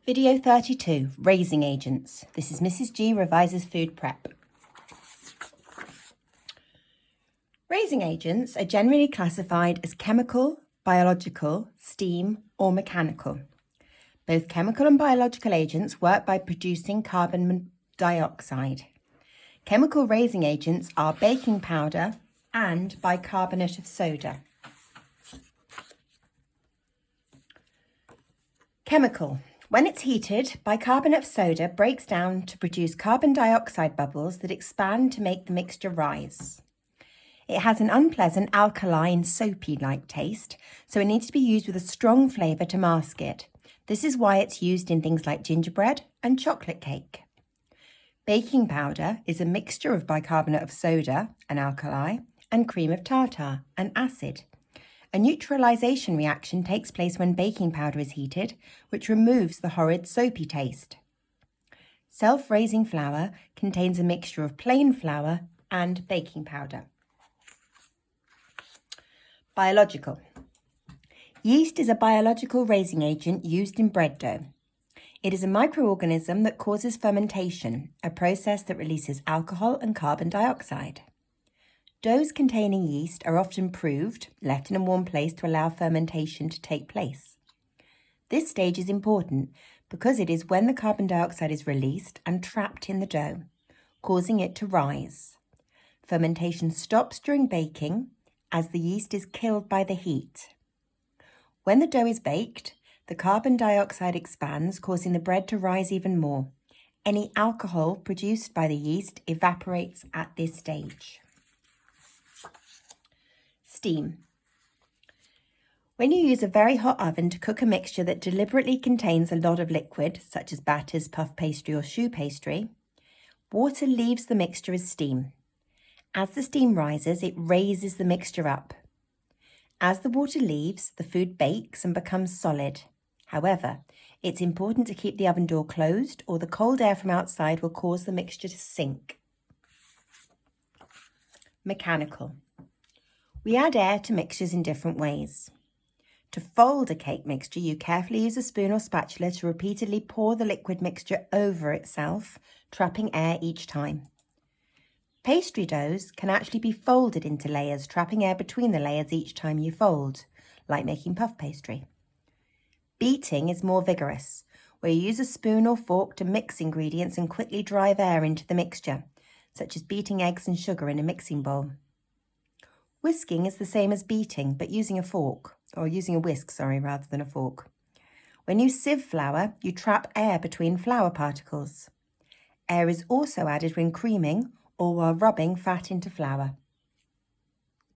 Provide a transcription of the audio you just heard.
Video 32, Raising Agents. This is Mrs. G revises food prep. Raising agents are generally classified as chemical, biological, steam, or mechanical. Both chemical and biological agents work by producing carbon dioxide. Chemical raising agents are baking powder and bicarbonate of soda. Chemical. When it's heated, bicarbonate of soda breaks down to produce carbon dioxide bubbles that expand to make the mixture rise. It has an unpleasant alkaline, soapy-like taste, so it needs to be used with a strong flavour to mask it. This is why it's used in things like gingerbread and chocolate cake. Baking powder is a mixture of bicarbonate of soda, an alkali, and cream of tartar, an acid. A neutralisation reaction takes place when baking powder is heated, which removes the horrid soapy taste. Self-raising flour contains a mixture of plain flour and baking powder. Biological. Yeast is a biological raising agent used in bread dough. It is a microorganism that causes fermentation, a process that releases alcohol and carbon dioxide. Doughs containing yeast are often proved, left in a warm place to allow fermentation to take place. This stage is important because it is when the carbon dioxide is released and trapped in the dough, causing it to rise. Fermentation stops during baking as the yeast is killed by the heat. When the dough is baked, the carbon dioxide expands, causing the bread to rise even more. Any alcohol produced by the yeast evaporates at this stage. Steam. When you use a very hot oven to cook a mixture that deliberately contains a lot of liquid, such as batters, puff pastry or choux pastry, water leaves the mixture as steam. As the steam rises, it raises the mixture up. As the water leaves, the food bakes and becomes solid. However, it's important to keep the oven door closed or the cold air from outside will cause the mixture to sink. Mechanical. We add air to mixtures in different ways. To fold a cake mixture, you carefully use a spoon or spatula to repeatedly pour the liquid mixture over itself, trapping air each time. Pastry doughs can actually be folded into layers, trapping air between the layers each time you fold, like making puff pastry. Beating is more vigorous, where you use a spoon or fork to mix ingredients and quickly drive air into the mixture, such as beating eggs and sugar in a mixing bowl. Whisking is the same as beating, but using a whisk, rather than a fork. When you sieve flour, you trap air between flour particles. Air is also added when creaming or while rubbing fat into flour.